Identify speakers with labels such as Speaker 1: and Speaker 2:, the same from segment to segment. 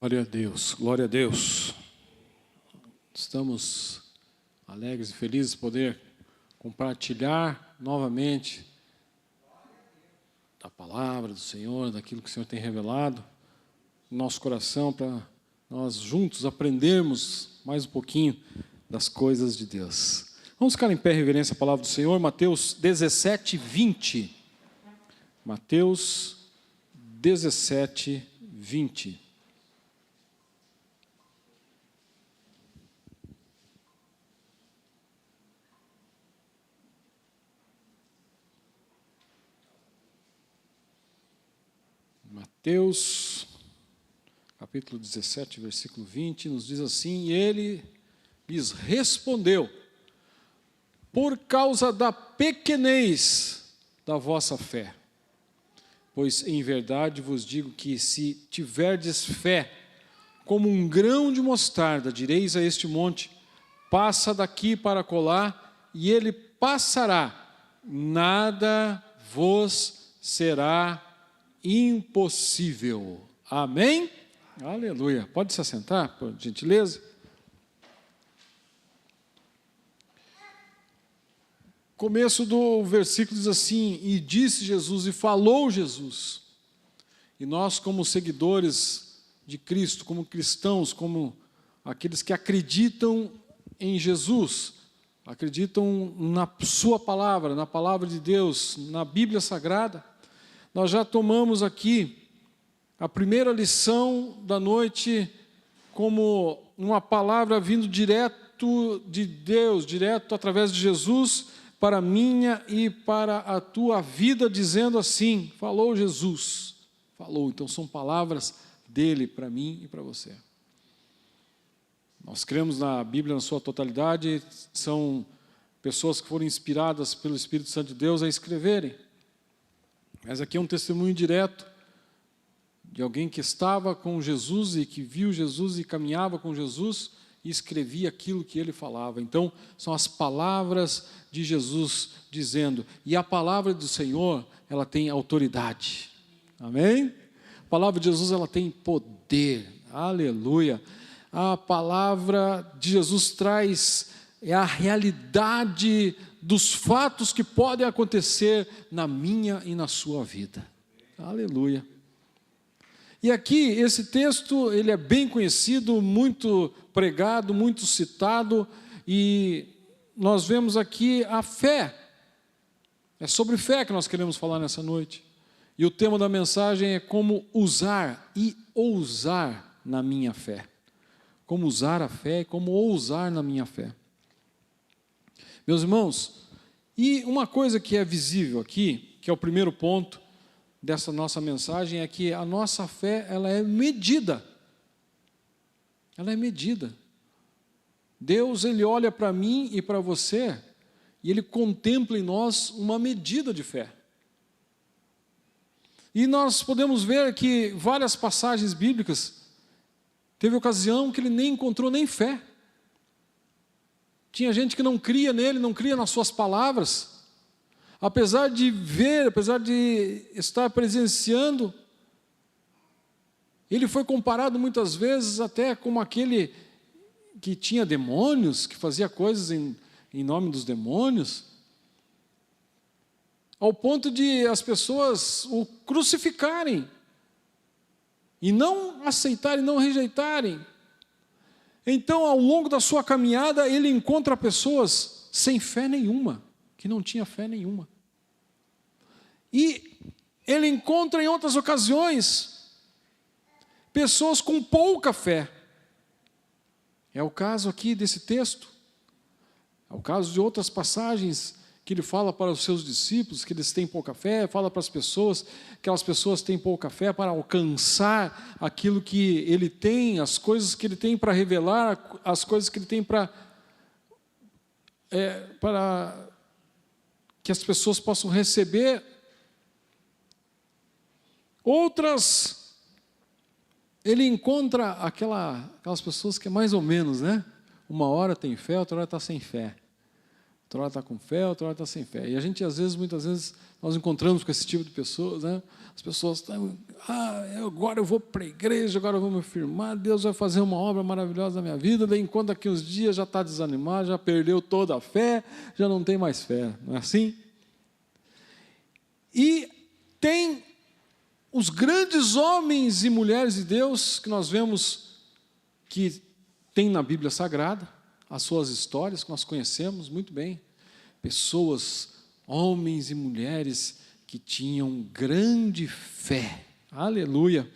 Speaker 1: Glória a Deus, glória a Deus. Estamos alegres e felizes de poder compartilhar novamente da palavra do Senhor, daquilo que o Senhor tem revelado no nosso coração, para nós juntos aprendermos mais um pouquinho das coisas de Deus. Vamos ficar em pé em reverência à palavra do Senhor, Mateus 17, 20. Mateus 17, 20. Mateus, capítulo 17, versículo 20, nos diz assim: e ele lhes respondeu: por causa da pequenez da vossa fé. Pois em verdade vos digo que se tiverdes fé como um grão de mostarda, direis a este monte: passa daqui para acolá, e ele passará, nada vos será impossível. Amém? Aleluia. Pode se assentar, por gentileza. Começo do versículo diz assim: e disse Jesus, e falou Jesus. E nós, como seguidores de Cristo, como cristãos, como aqueles que acreditam em Jesus, acreditam na sua palavra, na palavra de Deus, na Bíblia Sagrada, nós já tomamos aqui a primeira lição da noite como uma palavra vindo direto de Deus, direto através de Jesus, para a minha e para a tua vida, dizendo assim: falou Jesus, falou. Então são palavras dele para mim e para você. Nós cremos na Bíblia na sua totalidade, são pessoas que foram inspiradas pelo Espírito Santo de Deus a escreverem. Mas aqui é um testemunho direto de alguém que estava com Jesus e que viu Jesus e caminhava com Jesus e escrevia aquilo que ele falava. Então, são as palavras de Jesus dizendo, e a palavra do Senhor, ela tem autoridade. Amém? A palavra de Jesus, ela tem poder. Aleluia. A palavra de Jesus traz a realidade dos fatos que podem acontecer na minha e na sua vida. Aleluia. E aqui, esse texto, ele é bem conhecido, muito pregado, muito citado, e nós vemos aqui a fé. É sobre fé que nós queremos falar nessa noite. E o tema da mensagem é como usar e ousar na minha fé. Como usar a fé e como ousar na minha fé. Meus irmãos, e uma coisa que é visível aqui, que é o primeiro ponto dessa nossa mensagem, é que a nossa fé, ela é medida. Ela é medida. Deus, ele olha para mim e para você, e ele contempla em nós uma medida de fé. E nós podemos ver que várias passagens bíblicas, teve ocasião que ele nem encontrou nem fé. Tinha gente que não cria nele, não cria nas suas palavras. Apesar de ver, apesar de estar presenciando, ele foi comparado muitas vezes até como aquele que tinha demônios, que fazia coisas em nome dos demônios, ao ponto de as pessoas o crucificarem, e não aceitarem, não rejeitarem. Então, ao longo da sua caminhada, ele encontra pessoas sem fé nenhuma, que não tinha fé nenhuma. E ele encontra em outras ocasiões pessoas com pouca fé. É o caso aqui desse texto. É o caso de outras passagens que ele fala para os seus discípulos que eles têm pouca fé, fala para as pessoas que aquelas pessoas têm pouca fé para alcançar aquilo que ele tem, as coisas que ele tem para revelar, as coisas que ele tem para que as pessoas possam receber. Outras, ele encontra aquelas pessoas que é mais ou menos, né? Uma hora tem fé, outra hora está sem fé. outra hora está com fé, outra hora está sem fé. E a gente, muitas vezes, nós encontramos com esse tipo de pessoas, né? As pessoas estão, agora eu vou para a igreja, agora eu vou me firmar, Deus vai fazer uma obra maravilhosa na minha vida, daí enquanto daqui uns dias já está desanimado, já perdeu toda a fé, já não tem mais fé, não é assim? E tem os grandes homens e mulheres de Deus que nós vemos que tem na Bíblia Sagrada, as suas histórias que nós conhecemos muito bem, pessoas, homens e mulheres que tinham grande fé, aleluia.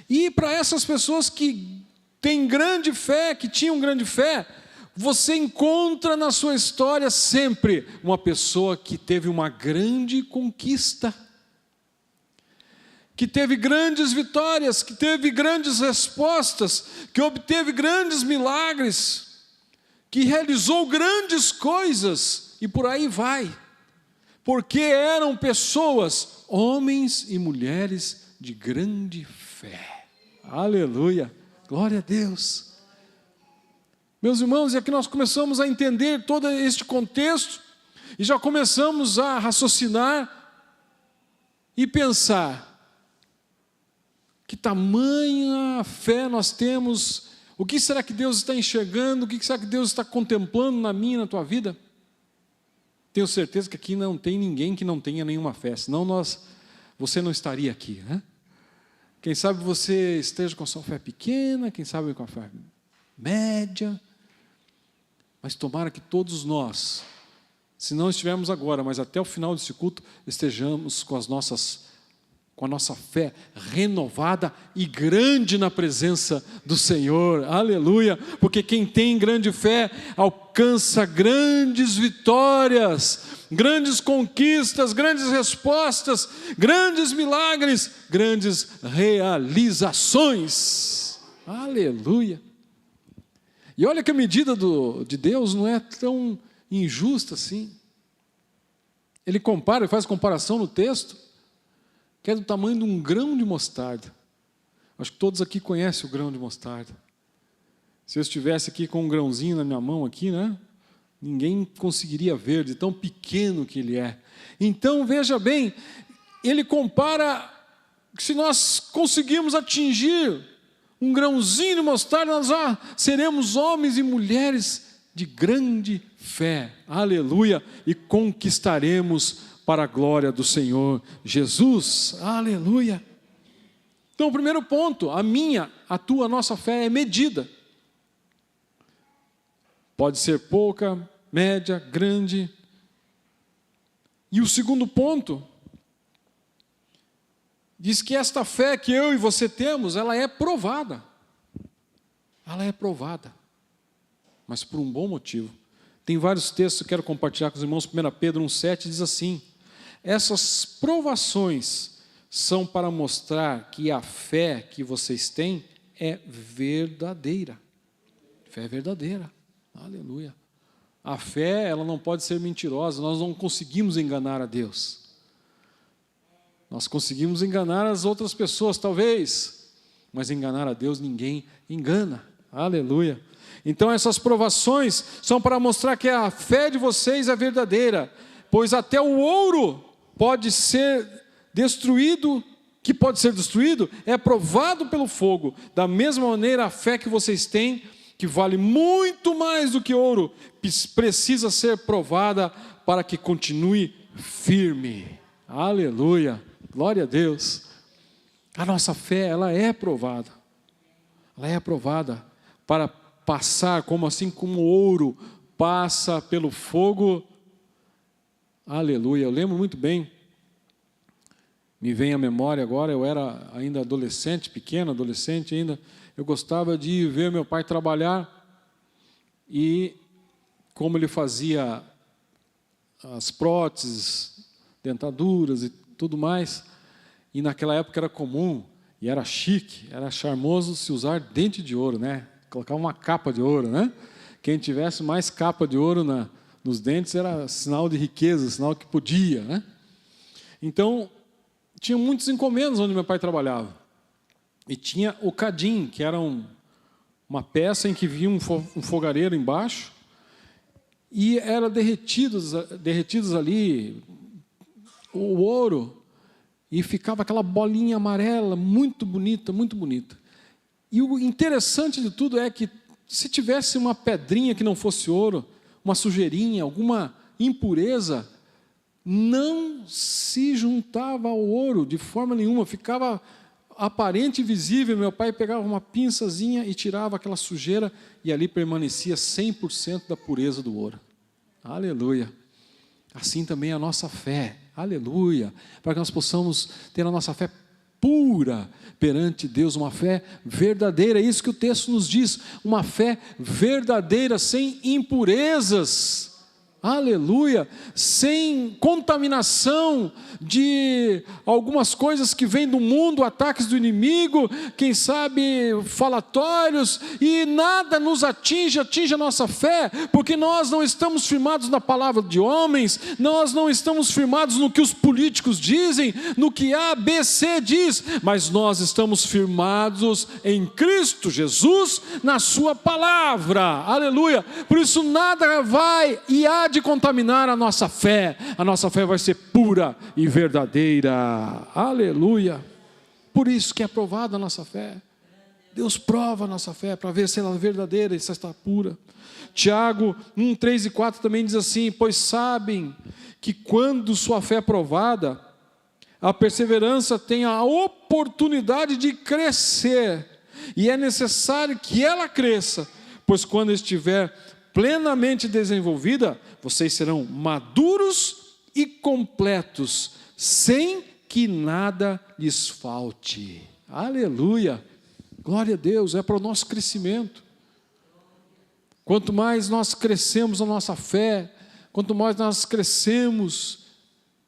Speaker 1: E para essas pessoas que têm grande fé, que tinham grande fé, você encontra na sua história sempre uma pessoa que teve uma grande conquista, que teve grandes vitórias, que teve grandes respostas, que obteve grandes milagres, que realizou grandes coisas, e por aí vai. Porque eram pessoas, homens e mulheres de grande fé. Aleluia, glória a Deus. Meus irmãos, e aqui nós começamos a entender todo este contexto, e já começamos a raciocinar e pensar, que tamanha fé nós temos, o que será que Deus está enxergando, o que será que Deus está contemplando na minha e na tua vida? Tenho certeza que aqui não tem ninguém que não tenha nenhuma fé, senão você não estaria aqui, né? Quem sabe você esteja com a sua fé pequena, quem sabe com a fé média, mas tomara que todos nós, se não estivermos agora, mas até o final desse culto, estejamos com a nossa fé renovada e grande na presença do Senhor, aleluia, porque quem tem grande fé alcança grandes vitórias, grandes conquistas, grandes respostas, grandes milagres, grandes realizações, aleluia. E olha que a medida de Deus não é tão injusta assim. Ele faz comparação no texto, que é do tamanho de um grão de mostarda. Acho que todos aqui conhecem o grão de mostarda. Se eu estivesse aqui com um grãozinho na minha mão aqui, né? Ninguém conseguiria ver de tão pequeno que ele é. Então, veja bem, ele compara que se nós conseguirmos atingir um grãozinho de mostarda, nós seremos homens e mulheres de grande fé. Aleluia! E conquistaremos para a glória do Senhor Jesus. Aleluia! Então, o primeiro ponto, a tua, a nossa fé é medida. Pode ser pouca, média, grande. E o segundo ponto, diz que esta fé que eu e você temos, ela é provada. Ela é provada. Mas por um bom motivo. Tem vários textos que eu quero compartilhar com os irmãos. 1 Pedro 1,7 diz assim: essas provações são para mostrar que a fé que vocês têm é verdadeira. Fé é verdadeira. Aleluia. A fé, ela não pode ser mentirosa. Nós não conseguimos enganar a Deus. Nós conseguimos enganar as outras pessoas, talvez, mas enganar a Deus ninguém engana. Aleluia. Então essas provações são para mostrar que a fé de vocês é verdadeira, pois até o ouro pode ser destruído, é provado pelo fogo. Da mesma maneira, a fé que vocês têm, que vale muito mais do que ouro, precisa ser provada para que continue firme. Aleluia. Glória a Deus. A nossa fé, ela é provada. Ela é provada para passar, assim como o ouro passa pelo fogo. Aleluia. Eu lembro muito bem, me vem à memória agora, eu era ainda pequeno adolescente ainda, eu gostava de ver meu pai trabalhar e como ele fazia as próteses, dentaduras e tudo mais, e naquela época era comum, e era chique, era charmoso se usar dente de ouro, né? Colocar uma capa de ouro, né? Quem tivesse mais capa de ouro nos dentes era sinal de riqueza, sinal que podia, né? Então, tinha muitos encomendas onde meu pai trabalhava. E tinha o cadim, que era uma peça em que vinha um fogareiro embaixo, e era derretidos ali o ouro, e ficava aquela bolinha amarela, muito bonita, muito bonita. E o interessante de tudo é que, se tivesse uma pedrinha que não fosse ouro, uma sujeirinha, alguma impureza, não se juntava ao ouro de forma nenhuma, ficava aparente e visível. Meu pai pegava uma pinçazinha e tirava aquela sujeira, e ali permanecia 100% da pureza do ouro. Aleluia! Assim também a nossa fé, aleluia, para que nós possamos ter a nossa fé pura perante Deus, uma fé verdadeira, é isso que o texto nos diz, uma fé verdadeira, sem impurezas, aleluia, sem contaminação de algumas coisas que vêm do mundo, ataques do inimigo, quem sabe falatórios, e nada nos atinge a nossa fé, porque nós não estamos firmados na palavra de homens, nós não estamos firmados no que os políticos dizem, no que A, B, C diz, mas nós estamos firmados em Cristo Jesus, na sua palavra, aleluia. Por isso nada vai e há de contaminar a nossa fé vai ser pura e verdadeira, aleluia. Por isso que é provada a nossa fé, Deus prova a nossa fé, para ver se ela é verdadeira e se está pura. Tiago 1, 3 e 4 também diz assim: pois sabem que quando sua fé é provada, a perseverança tem a oportunidade de crescer, e é necessário que ela cresça, pois quando estiver plenamente desenvolvida, vocês serão maduros e completos, sem que nada lhes falte. Aleluia! Glória a Deus, é para o nosso crescimento. Quanto mais nós crescemos na nossa fé, quanto mais nós crescemos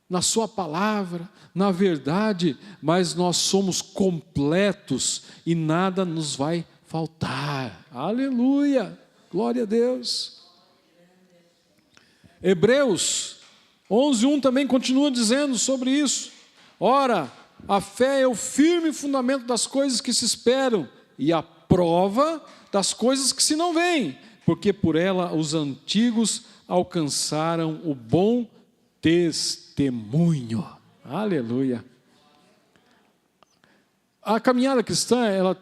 Speaker 1: na sua palavra, na verdade, mais nós somos completos e nada nos vai faltar. Aleluia! Glória a Deus. Hebreus 11:1 também continua dizendo sobre isso. Ora, a fé é o firme fundamento das coisas que se esperam e a prova das coisas que se não veem, porque por ela os antigos alcançaram o bom testemunho. Aleluia. A caminhada cristã, ela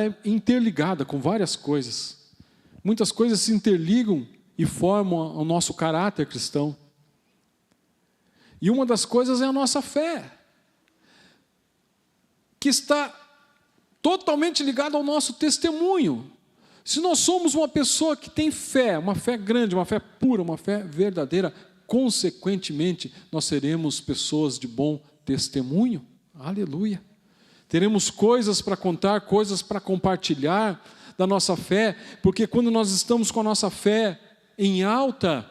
Speaker 1: é interligada com várias coisas. Muitas coisas se interligam e formam o nosso caráter cristão. E uma das coisas é a nossa fé, que está totalmente ligada ao nosso testemunho. Se nós somos uma pessoa que tem fé, uma fé grande, uma fé pura, uma fé verdadeira, consequentemente, nós seremos pessoas de bom testemunho. Aleluia. Teremos coisas para contar, coisas para compartilhar da nossa fé, porque quando nós estamos com a nossa fé em alta,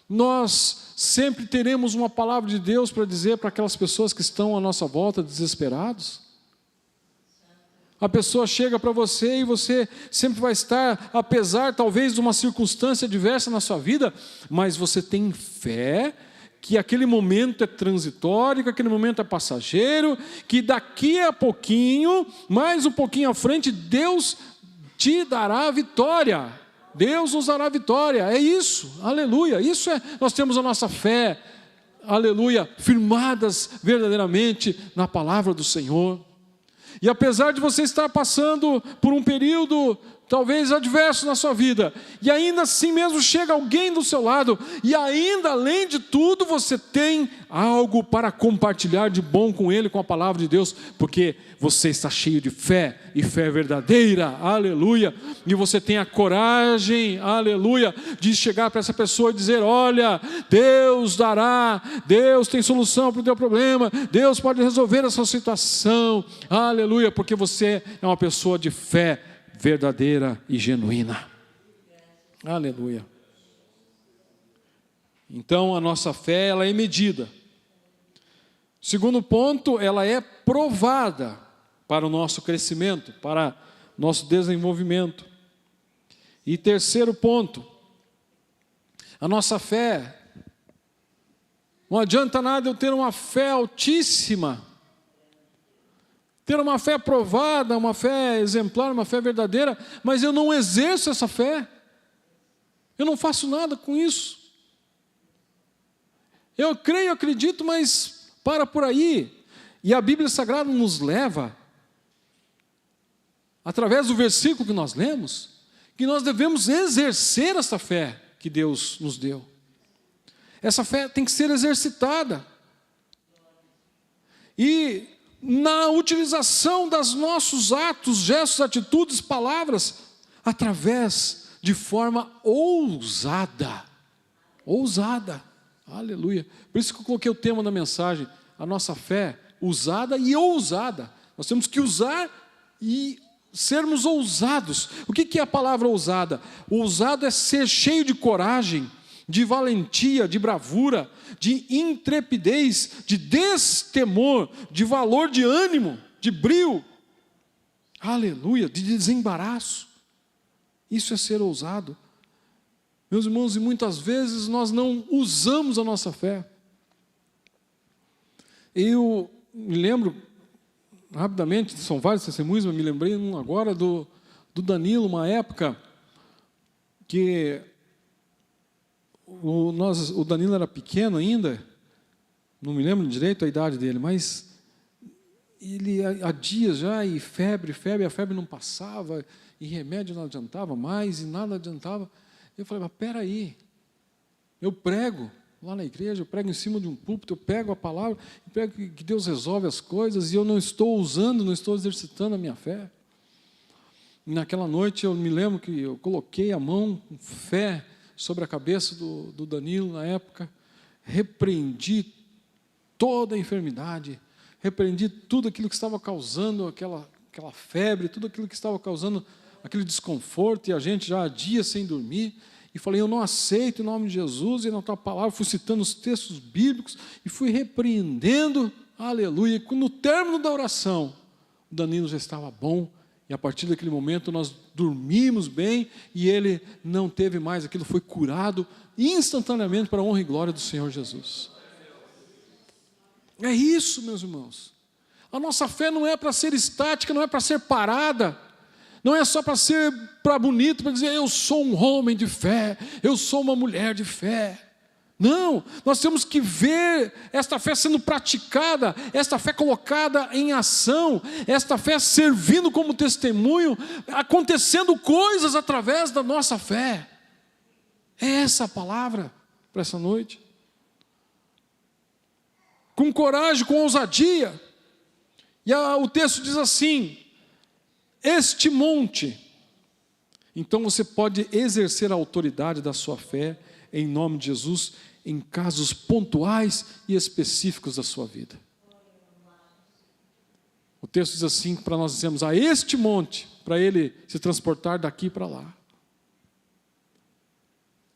Speaker 1: nós sempre teremos uma palavra de Deus para dizer para aquelas pessoas que estão à nossa volta desesperados. A pessoa chega para você e você sempre vai estar, apesar talvez de uma circunstância adversa na sua vida, mas você tem fé que aquele momento é transitório, que aquele momento é passageiro, que daqui a pouquinho, mais um pouquinho à frente, Deus te dará a vitória. Deus nos dará a vitória, é isso, aleluia. Isso é, nós temos a nossa fé, aleluia, firmadas verdadeiramente na palavra do Senhor. E apesar de você estar passando por um período talvez adverso na sua vida, e ainda assim mesmo chega alguém do seu lado, e ainda além de tudo você tem algo para compartilhar de bom com ele, com a palavra de Deus, porque você está cheio de fé, e fé verdadeira, aleluia, e você tem a coragem, aleluia, de chegar para essa pessoa e dizer: olha, Deus dará, Deus tem solução para o teu problema, Deus pode resolver a sua situação, aleluia, porque você é uma pessoa de fé verdadeira e genuína. Aleluia. Então a nossa fé, ela é medida. Segundo ponto, ela é provada para o nosso crescimento, para nosso desenvolvimento. E terceiro ponto, a nossa fé, não adianta nada eu ter uma fé altíssima, ter uma fé provada, uma fé exemplar, uma fé verdadeira, mas eu não exerço essa fé. Eu não faço nada com isso. Eu creio, acredito, mas para por aí. E a Bíblia Sagrada nos leva, através do versículo que nós lemos, que nós devemos exercer essa fé que Deus nos deu. Essa fé tem que ser exercitada. E na utilização dos nossos atos, gestos, atitudes, palavras, através de forma ousada. Ousada. Aleluia. Por isso que eu coloquei o tema da mensagem, a nossa fé usada e ousada. Nós temos que usar e sermos ousados. O que é a palavra ousada? O ousado é ser cheio de coragem, de valentia, de bravura, de intrepidez, de destemor, de valor, de ânimo, de brio. Aleluia, de desembaraço. Isso é ser ousado. Meus irmãos, e muitas vezes nós não usamos a nossa fé. Eu me lembro, rapidamente, são vários testemunhos, mas me lembrei agora do Danilo, uma época que o Danilo era pequeno ainda, não me lembro direito a idade dele, mas ele há dias já, e febre, a febre não passava, e remédio não adiantava mais, e nada adiantava. Eu falei, mas peraí, eu prego lá na igreja, eu prego em cima de um púlpito, eu pego a palavra, eu prego que Deus resolve as coisas, e eu não estou usando, não estou exercitando a minha fé. E naquela noite eu me lembro que eu coloquei a mão com fé sobre a cabeça do Danilo na época, repreendi toda a enfermidade, repreendi tudo aquilo que estava causando aquela febre, tudo aquilo que estava causando aquele desconforto, e a gente já há dias sem dormir, e falei, eu não aceito em nome de Jesus, e na tua palavra fui citando os textos bíblicos, e fui repreendendo, aleluia, e no término da oração, o Danilo já estava bom, e a partir daquele momento nós dormimos bem, e ele não teve mais, aquilo foi curado instantaneamente para a honra e glória do Senhor Jesus. É isso, meus irmãos. A nossa fé não é para ser estática, não é para ser parada, não é só para ser para bonito, para dizer eu sou um homem de fé, eu sou uma mulher de fé. Não, nós temos que ver esta fé sendo praticada, esta fé colocada em ação, esta fé servindo como testemunho, acontecendo coisas através da nossa fé. É essa a palavra para essa noite. Com coragem, com ousadia. E o texto diz assim, este monte, então você pode exercer a autoridade da sua fé em nome de Jesus em casos pontuais e específicos da sua vida. O texto diz assim, para nós dizermos a este monte, para ele se transportar daqui para lá.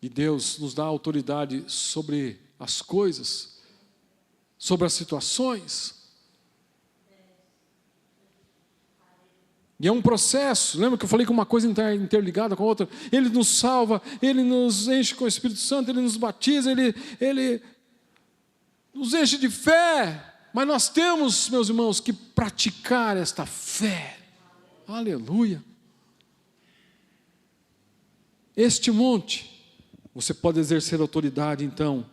Speaker 1: E Deus nos dá autoridade sobre as coisas, sobre as situações. E é um processo, lembra que eu falei que uma coisa interligada com a outra? Ele nos salva, Ele nos enche com o Espírito Santo, Ele nos batiza, Ele nos enche de fé. Mas nós temos, meus irmãos, que praticar esta fé. Aleluia. Este monte, você pode exercer autoridade, então,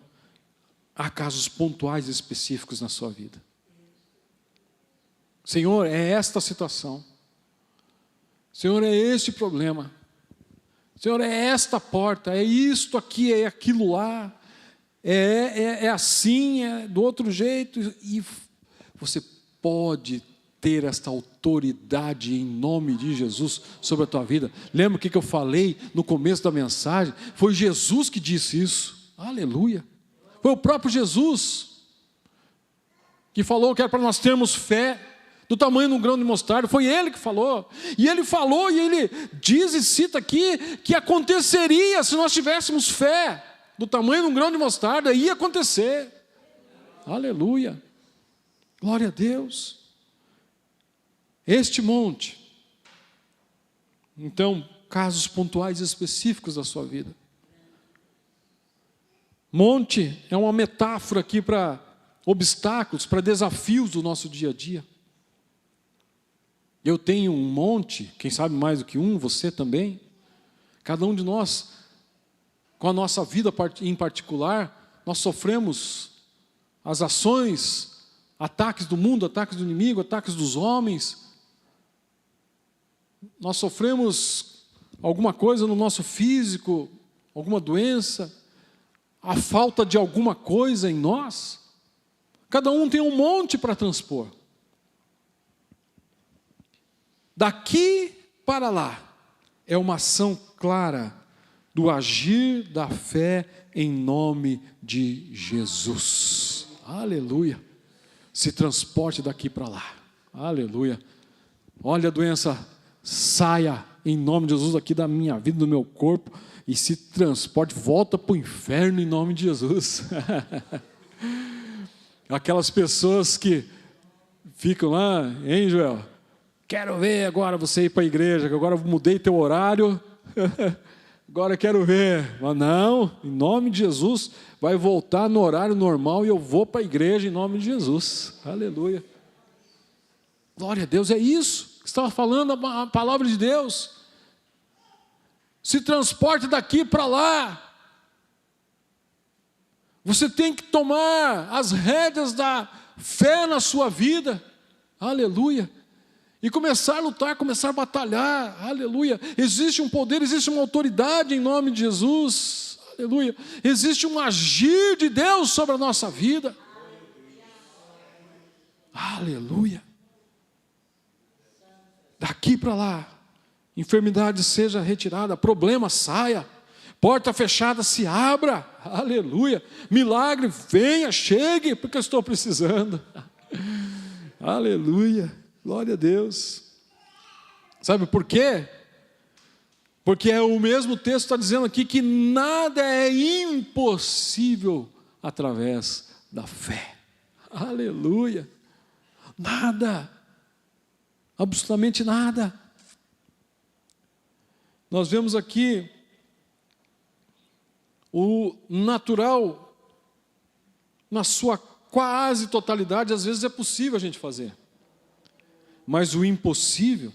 Speaker 1: há casos pontuais e específicos na sua vida. Senhor, é esta situação. Senhor, é este problema. Senhor, é esta porta, é isto aqui, é aquilo lá. É assim, é do outro jeito. E você pode ter esta autoridade em nome de Jesus sobre a tua vida. Lembra o que eu falei no começo da mensagem? Foi Jesus que disse isso. Aleluia. Foi o próprio Jesus que falou que era para nós termos fé do tamanho de um grão de mostarda. Foi Ele que falou. E Ele falou, e Ele diz e cita aqui, que aconteceria se nós tivéssemos fé do tamanho de um grão de mostarda, ia acontecer. Aleluia. Glória a Deus. Este monte. Então, casos pontuais específicos da sua vida. Monte é uma metáfora aqui para obstáculos, para desafios do nosso dia a dia. Eu tenho um monte, quem sabe mais do que um, você também. Cada um de nós com a nossa vida em particular, nós sofremos as ações, ataques do mundo, ataques do inimigo, ataques dos homens. Nós sofremos alguma coisa no nosso físico, alguma doença, a falta de alguma coisa em nós. Cada um tem um monte para transpor. Daqui para lá é uma ação clara do agir da fé em nome de Jesus. Aleluia. Se transporte daqui para lá. Aleluia. Olha a doença, saia em nome de Jesus aqui da minha vida, do meu corpo, e se transporte, volta para o inferno em nome de Jesus. Aquelas pessoas que ficam lá, hein, Joel? Quero ver agora você ir para a igreja, que agora eu mudei teu horário, agora quero ver. Mas não, em nome de Jesus, vai voltar no horário normal e eu vou para a igreja em nome de Jesus. Aleluia. Glória a Deus, é isso que estava falando a palavra de Deus. Se transporte daqui para lá. Você tem que tomar as rédeas da fé na sua vida. Aleluia. E começar a lutar, começar a batalhar. Aleluia. Existe um poder, existe uma autoridade em nome de Jesus. Aleluia. Existe um agir de Deus sobre a nossa vida. Aleluia. Daqui para lá, enfermidade seja retirada, problema saia, porta fechada se abra, aleluia, milagre venha, chegue, porque eu estou precisando, aleluia, glória a Deus. Sabe por quê? Porque é o mesmo texto está dizendo aqui que nada é impossível através da fé, aleluia, nada, absolutamente nada. Nós vemos aqui o natural, na sua quase totalidade, às vezes é possível a gente fazer. Mas o impossível,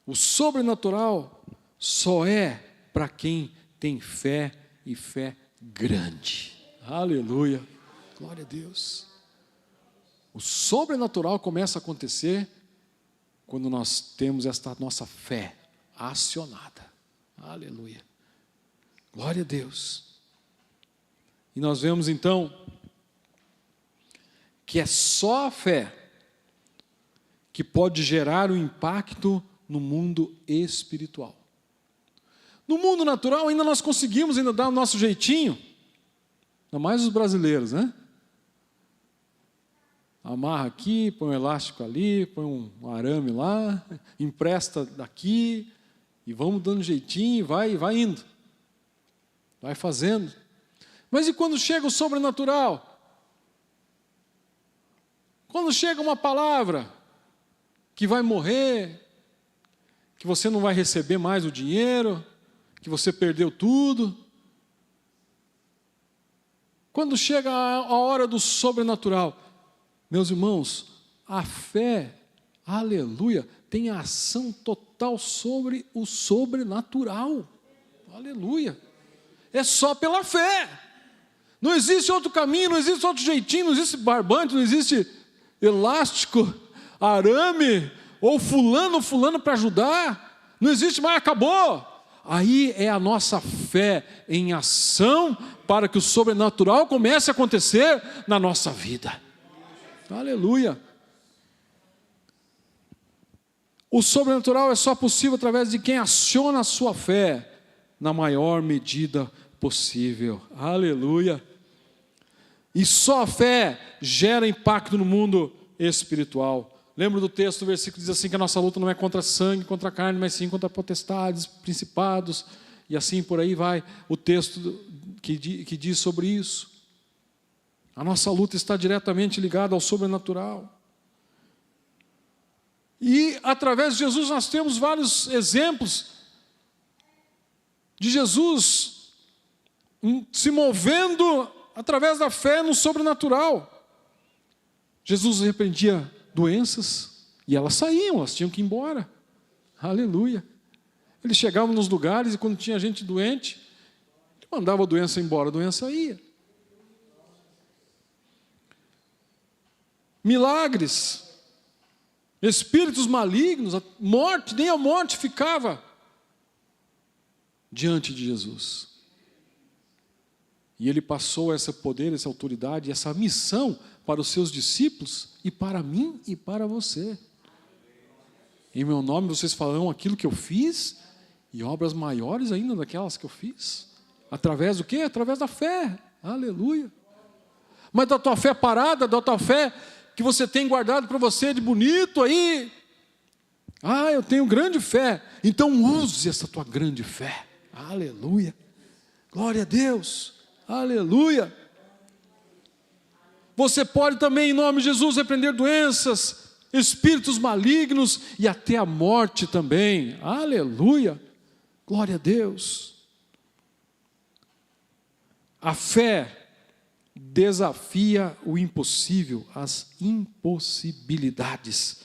Speaker 1: o sobrenatural, só é para quem tem fé e fé grande. Aleluia, glória a Deus. O sobrenatural começa a acontecer quando nós temos esta nossa fé acionada. Aleluia. Glória a Deus. E nós vemos então que é só a fé que pode gerar um impacto no mundo espiritual. No mundo natural ainda nós conseguimos ainda dar o nosso jeitinho, ainda mais os brasileiros, né? Amarra aqui, põe um elástico ali, põe um arame lá, empresta daqui, e vamos dando jeitinho, vai indo. Vai fazendo. Mas e quando chega o sobrenatural? Quando chega uma palavra que vai morrer, que você não vai receber mais o dinheiro, que você perdeu tudo. Quando chega a hora do sobrenatural, meus irmãos, a fé, aleluia, tem ação total sobre o sobrenatural. Aleluia. É só pela fé. Não existe outro caminho, não existe outro jeitinho, não existe barbante, não existe elástico, arame, ou fulano para ajudar. Não existe mais, acabou. Aí é a nossa fé em ação para que o sobrenatural comece a acontecer na nossa vida. Aleluia. O sobrenatural é só possível através de quem aciona a sua fé na maior medida possível. Aleluia. E só a fé gera impacto no mundo espiritual. Lembra do texto, o versículo diz assim que a nossa luta não é contra sangue, contra carne, mas sim contra potestades, principados, e assim por aí vai o texto que diz sobre isso. A nossa luta está diretamente ligada ao sobrenatural. E através de Jesus nós temos vários exemplos de Jesus se movendo através da fé no sobrenatural. Jesus repreendia doenças e elas saíam, elas tinham que ir embora. Aleluia. Ele chegava nos lugares e quando tinha gente doente, ele Mandava a doença embora, a doença ia. Milagres, espíritos malignos, a morte, nem a morte ficava diante de Jesus. E ele passou esse poder, essa autoridade, essa missão para os seus discípulos e para mim e para você. Em meu nome vocês falarão aquilo que eu fiz e obras maiores ainda daquelas que eu fiz. Através do quê? Através da fé. Aleluia. Mas da tua fé parada, da tua fé que você tem guardado para você de bonito aí. Ah, eu tenho grande fé. Então use essa tua grande fé. Aleluia. Glória a Deus. Aleluia. Você pode também, em nome de Jesus, repreender doenças, espíritos malignos e até a morte também. Aleluia. Glória a Deus. A fé desafia o impossível, as impossibilidades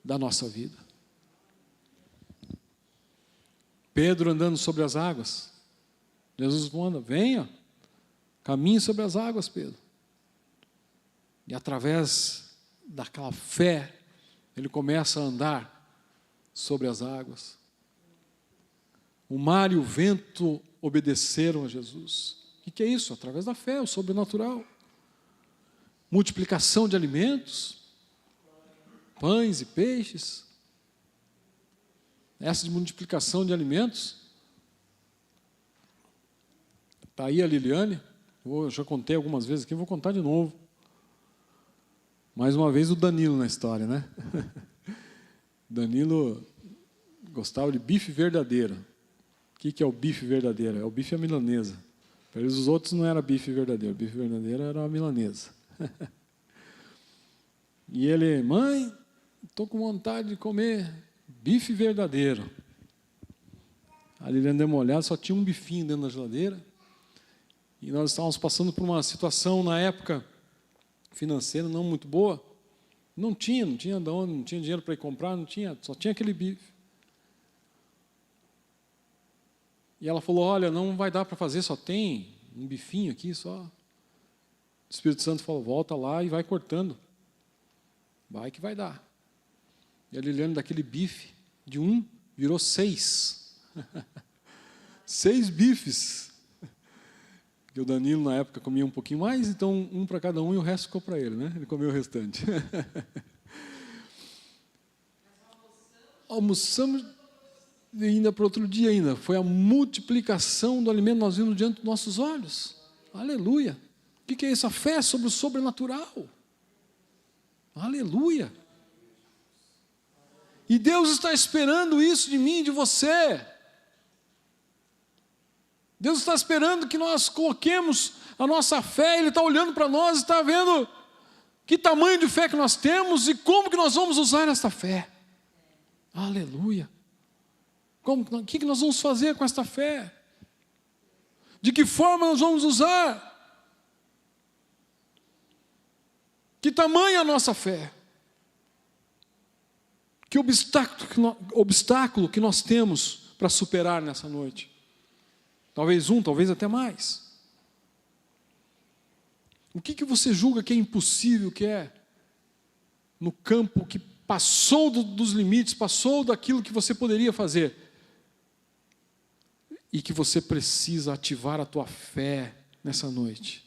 Speaker 1: da nossa vida. Pedro andando sobre as águas. Jesus manda, venha, caminhe sobre as águas, Pedro. E através daquela fé, ele começa a andar sobre as águas. O mar e o vento obedeceram a Jesus. O que é isso? Através da fé, o sobrenatural. Multiplicação de alimentos, pães e peixes. Essa de multiplicação de alimentos, está aí a Liliane, eu já contei algumas vezes aqui, vou contar de novo. Mais uma vez o Danilo na história, né? Danilo gostava de bife verdadeiro. O que é o bife verdadeiro? É o bife à milanesa. Para eles, os outros não era bife verdadeiro. O bife verdadeiro era a milanesa. E ele, mãe, estou com vontade de comer bife verdadeiro. A Liliane deu uma olhada, só tinha um bifinho dentro da geladeira. E nós estávamos passando por uma situação, na época, financeira não muito boa. Não tinha de onde, não tinha dinheiro para ir comprar, não tinha, só tinha aquele bife. E ela falou, olha, não vai dar para fazer, só tem um bifinho aqui, só. O Espírito Santo falou, volta lá e vai cortando. Vai que vai dar. E a Liliane, daquele bife, de um, virou 6. 6 bifes. Porque o Danilo, na época, comia um pouquinho mais, então um para cada um e o resto ficou para ele, né? Ele comeu o restante. Almoçamos ainda para outro dia ainda. Foi a multiplicação do alimento que nós vimos diante dos nossos olhos. Aleluia. O que é isso? A fé sobre o sobrenatural. Aleluia. E Deus está esperando isso de mim e de você. Deus está esperando que nós coloquemos a nossa fé. Ele está olhando para nós e está vendo que tamanho de fé que nós temos e como que nós vamos usar essa fé. Aleluia. O que nós vamos fazer com esta fé? De que forma nós vamos usar? Que tamanho é a nossa fé? Que obstáculo que nós temos para superar nessa noite? Talvez talvez até mais. O que você julga que é impossível, que é no campo que passou dos limites, passou daquilo que você poderia fazer? E que você precisa ativar a tua fé nessa noite.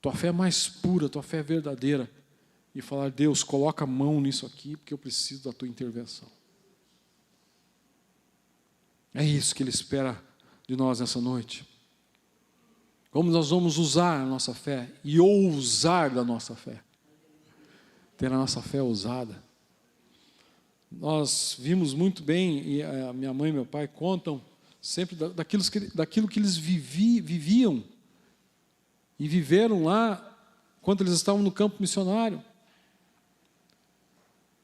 Speaker 1: Tua fé mais pura, tua fé verdadeira. E falar, Deus, coloca a mão nisso aqui, porque eu preciso da tua intervenção. É isso que Ele espera de nós nessa noite. Como nós vamos usar a nossa fé e ousar da nossa fé. Ter a nossa fé ousada. Nós vimos muito bem, e a minha mãe e meu pai contam sempre daquilo que eles viviam e viveram lá quando eles estavam no campo missionário.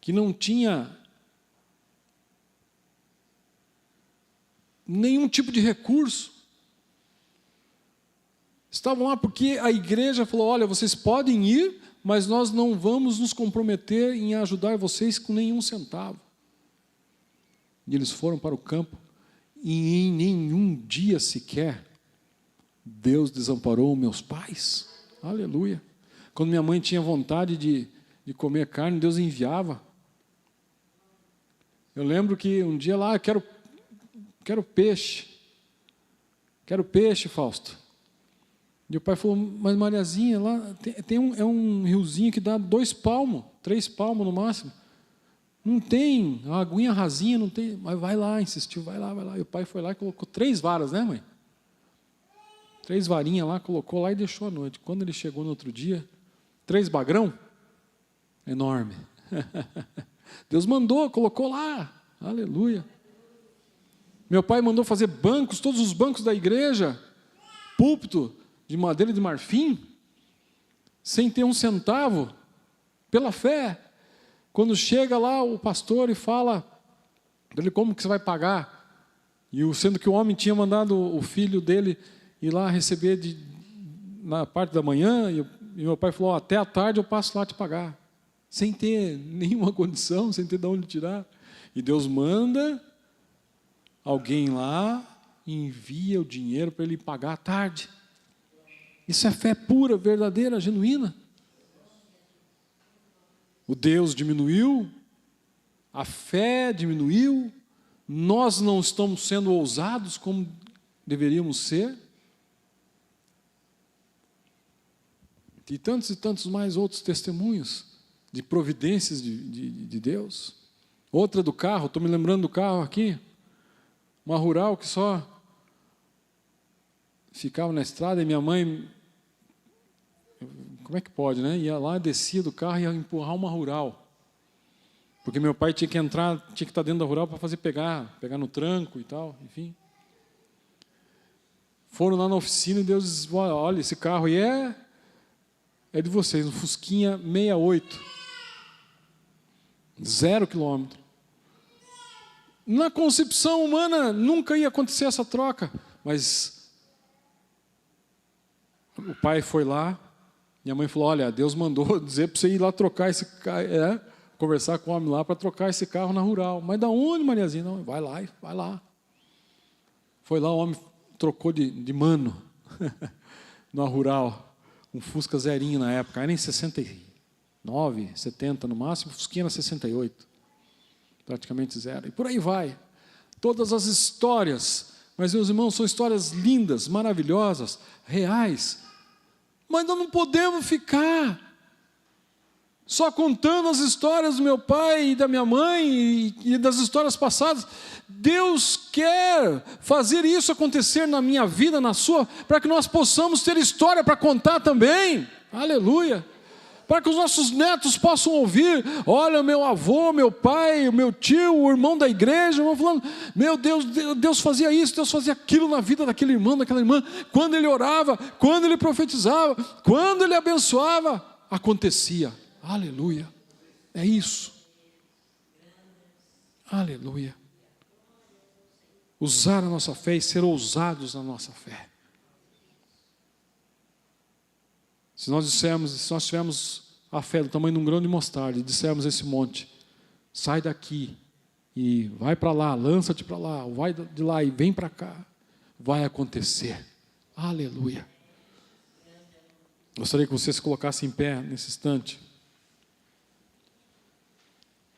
Speaker 1: Que não tinha nenhum tipo de recurso. Estavam lá porque a igreja falou, olha, vocês podem ir, mas nós não vamos nos comprometer em ajudar vocês com nenhum centavo. E eles foram para o campo e em nenhum dia sequer Deus desamparou meus pais. Aleluia. Quando minha mãe tinha vontade de comer carne, Deus enviava. Eu lembro que um dia lá, quero peixe. Quero peixe, Fausto. E o pai falou, mas Mariazinha, lá é um riozinho que dá 2 palmos, 3 palmos no máximo. Não tem, uma aguinha rasinha, não tem. Mas vai lá, insistiu, vai lá. E o pai foi lá e colocou 3 varas, né, mãe? 3 varinhas lá, colocou lá e deixou à noite. Quando ele chegou no outro dia, 3 bagrão, enorme. Deus mandou, colocou lá, aleluia. Meu pai mandou fazer bancos, todos os bancos da igreja, púlpito de madeira de marfim, sem ter um centavo, pela fé. Quando chega lá o pastor e fala, ele, como que você vai pagar? Sendo que o homem tinha mandado o filho dele ir lá receber na parte da manhã, e meu pai falou, até a tarde eu passo lá te pagar, sem ter nenhuma condição, sem ter de onde tirar. E Deus manda alguém lá e envia o dinheiro para ele pagar à tarde. Isso é fé pura, verdadeira, genuína. O Deus diminuiu, a fé diminuiu, nós não estamos sendo ousados como deveríamos ser. E tantos mais outros testemunhos de providências de Deus. Outra do carro, estou me lembrando do carro aqui, uma rural que só ficava na estrada e minha mãe, como é que pode, né? Ia lá, descia do carro e ia empurrar uma rural. Porque meu pai tinha que entrar, tinha que estar dentro da rural para fazer pegar no tranco e tal, enfim. Foram lá na oficina e Deus disse, olha, esse carro aí é de vocês, um Fusquinha 68. 0 quilômetro. Na concepção humana nunca ia acontecer essa troca, mas o pai foi lá, minha mãe falou, olha, Deus mandou dizer para você ir lá trocar esse carro, conversar com o homem lá para trocar esse carro na rural. Mas da onde, Mariazinha? Não, vai lá. Foi lá, o homem trocou de mano na rural, um Fusca zerinho na época, era em 69, 70 no máximo, Fusquinha era 68, praticamente 0. E por aí vai. Todas as histórias, mas meus irmãos, são histórias lindas, maravilhosas, reais. Mas nós não podemos ficar só contando as histórias do meu pai e da minha mãe e das histórias passadas. Deus quer fazer isso acontecer na minha vida, na sua, para que nós possamos ter história para contar também. Aleluia. Para que os nossos netos possam ouvir, olha, meu avô, meu pai, o meu tio, o irmão da igreja, vão falando, meu Deus, Deus fazia isso, Deus fazia aquilo na vida daquele irmão, daquela irmã, quando ele orava, quando ele profetizava, quando ele abençoava, acontecia. Aleluia. É isso. Aleluia. Usar a nossa fé e ser ousados na nossa fé. Se nós tivermos a fé do tamanho de um grão de mostarda e dissermos esse monte, sai daqui e vai para lá, lança-te para lá, vai de lá e vem para cá, vai acontecer. Aleluia. Gostaria que você se colocasse em pé nesse instante.